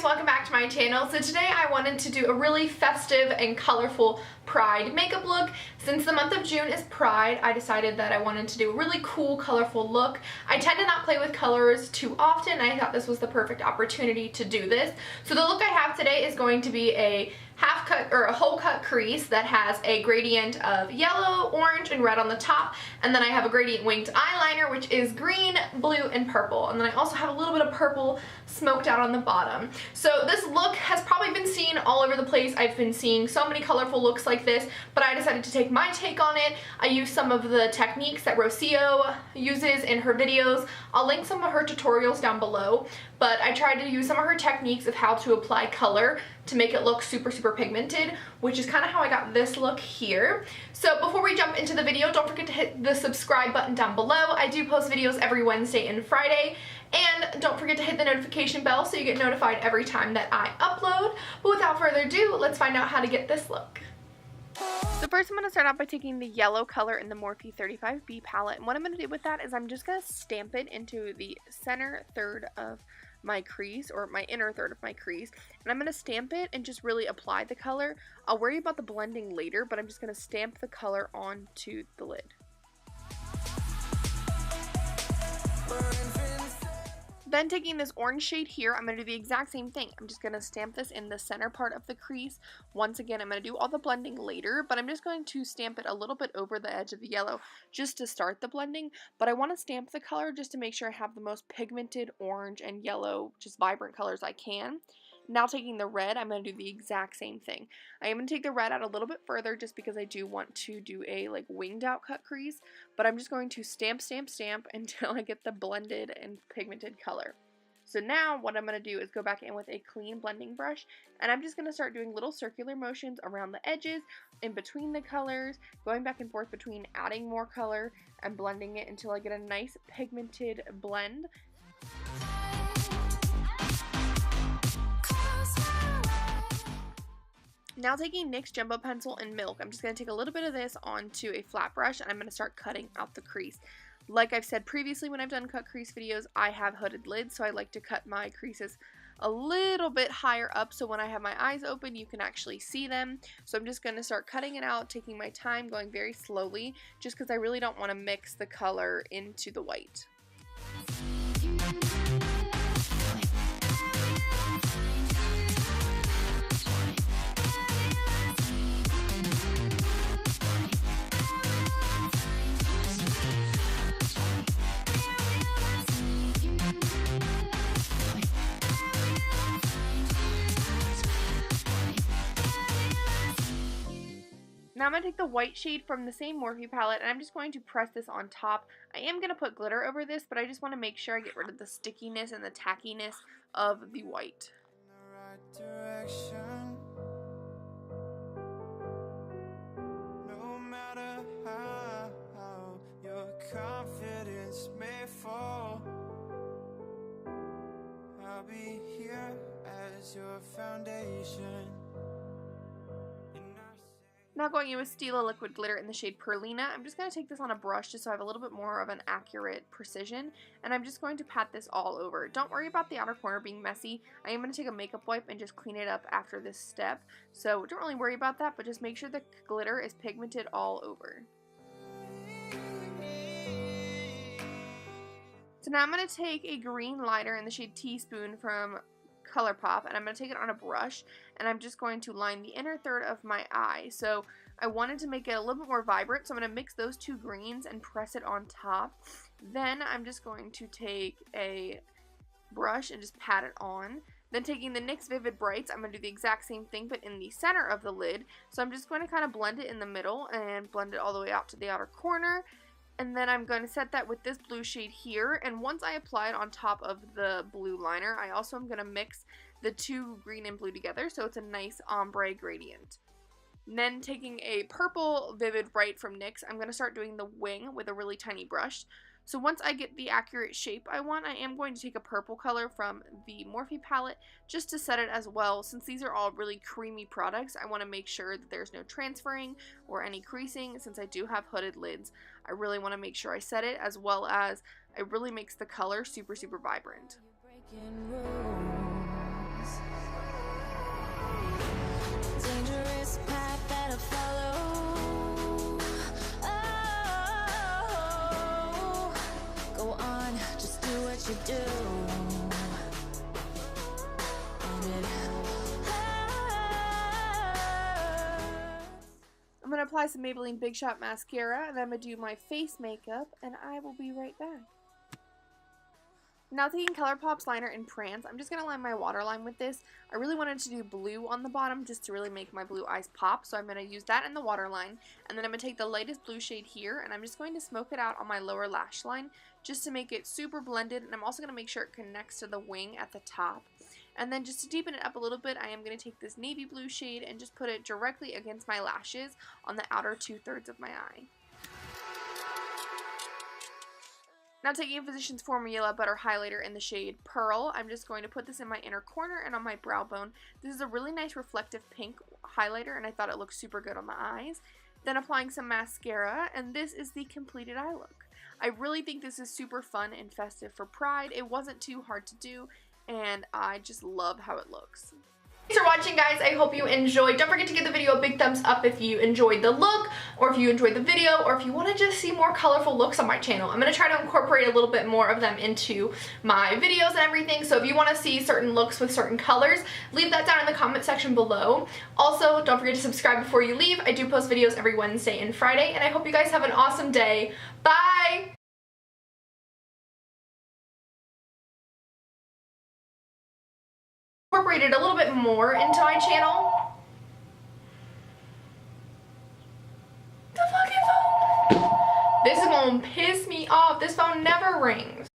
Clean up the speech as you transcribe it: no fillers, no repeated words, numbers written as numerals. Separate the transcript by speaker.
Speaker 1: guys, welcome back to my channel. So today I wanted to do a really festive and colorful Pride makeup look. Since the month of June is Pride, I decided that I wanted to do a really cool, colorful look. I tend to not play with colors too often. I thought this was the perfect opportunity to do this. So the look I have today is going to be a half cut or a whole cut crease that has a gradient of yellow, orange, and red on the top, and then I have a gradient winged eyeliner which is green, blue, and purple, and then I also have a little bit of purple smoked out on the bottom. So this look has probably been seen all over the place. I've been seeing so many colorful looks like this, but I decided to take my take on it. I used some of the techniques that Rocio uses in her videos. I'll link some of her tutorials down below, but I tried to use some of her techniques of how to apply color to make it look super pigmented, which is kind of how I got this look here. So before we jump into the video, don't forget to hit the subscribe button down below. I do post videos every Wednesday and Friday, and don't forget to hit the notification bell so you get notified every time that I upload. But without further ado, let's find out how to get this look. So first I'm going to start out by taking the yellow color in the Morphe 35B palette, and what I'm going to do with that is I'm just going to stamp it into the center third of my crease, or my inner third of my crease, and I'm going to stamp it and just really apply the color. I'll worry about the blending later, but I'm just going to stamp the color onto the lid. Then taking this orange shade here, I'm going to do the exact same thing. I'm just going to stamp this in the center part of the crease. Once again, I'm going to do all the blending later, but I'm just going to stamp it a little bit over the edge of the yellow just to start the blending. But I want to stamp the color just to make sure I have the most pigmented orange and yellow, just vibrant colors I can. Now taking the red, I'm going to do the exact same thing. I am going to take the red out a little bit further just because I do want to do a like winged out cut crease, but I'm just going to stamp until I get the blended and pigmented color. So now what I'm going to do is go back in with a clean blending brush, and I'm just going to start doing little circular motions around the edges, in between the colors, going back and forth between adding more color and blending it until I get a nice pigmented blend. Now taking NYX Jumbo Pencil and Milk, I'm just going to take a little bit of this onto a flat brush, and I'm going to start cutting out the crease. Like I've said previously when I've done cut crease videos, I have hooded lids, so I like to cut my creases a little bit higher up so when I have my eyes open you can actually see them. So I'm just going to start cutting it out, taking my time, going very slowly, just because I really don't want to mix the color into the white. Now I'm going to take the white shade from the same Morphe palette, and I'm just going to press this on top. I am going to put glitter over this, but I just want to make sure I get rid of the stickiness and the tackiness of the white. No matter how your confidence may fall, I'll be here as your foundation. Now going in with Stila Liquid Glitter in the shade Perlina, I'm just going to take this on a brush just so I have a little bit more of an accurate precision, and I'm just going to pat this all over. Don't worry about the outer corner being messy. I am going to take a makeup wipe and just clean it up after this step, so don't really worry about that, but just make sure the glitter is pigmented all over. So now I'm going to take a green liner in the shade Teaspoon from ColourPop, and I'm going to take it on a brush, and I'm just going to line the inner third of my eye. So I wanted to make it a little bit more vibrant, so I'm going to mix those two greens and press it on top. Then I'm just going to take a brush and just pat it on. Then taking the NYX Vivid Brights, I'm going to do the exact same thing but in the center of the lid. So I'm just going to kind of blend it in the middle and blend it all the way out to the outer corner. And then I'm going to set that with this blue shade here, and once I apply it on top of the blue liner, I also am going to mix the two green and blue together so it's a nice ombre gradient. And then taking a purple Vivid Bright from NYX, I'm going to start doing the wing with a really tiny brush. So once I get the accurate shape I want, I am going to take a purple color from the Morphe palette just to set it as well. Since these are all really creamy products, I want to make sure that there's no transferring or any creasing. Since I do have hooded lids, I really want to make sure I set it, as well as it really makes the color super, super vibrant.
Speaker 2: going to apply some Maybelline Big Shot mascara, and then I'm going to do my face makeup, and I will be right back. Now taking ColourPop's liner in Prance, I'm just going to line my waterline with this. I really wanted to do blue on the bottom just to really make my blue eyes pop, so I'm going to use that in the waterline. And then I'm going to take the lightest blue shade here, and I'm just going to smoke it out on my lower lash line just to make it super blended. And I'm also going to make sure it connects to the wing at the top. And then just to deepen it up a little bit, I am going to take this navy blue shade and just put it directly against my lashes on the outer 2/3 of my eye. Now taking a Physicians Formula Butter Highlighter in the shade Pearl, I'm just going to put this in my inner corner and on my brow bone. This is a really nice reflective pink highlighter, and I thought it looked super good on the eyes. Then applying some mascara, and this is the completed eye look. I really think this is super fun and festive for Pride. It wasn't too hard to do, and I just love how it looks.
Speaker 1: Thanks for watching, guys. I hope you enjoyed. Don't forget to give the video a big thumbs up if you enjoyed the look, or if you enjoyed the video, or if you want to just see more colorful looks on my channel. I'm going to try to incorporate a little bit more of them into my videos and everything, so if you want to see certain looks with certain colors, leave that down in the comment section below. Also, don't forget to subscribe before you leave. I do post videos every Wednesday and Friday, and I hope you guys have an awesome day. Bye! Incorporated a little bit more into my channel. The fucking phone! This is gonna piss me off. This phone never rings.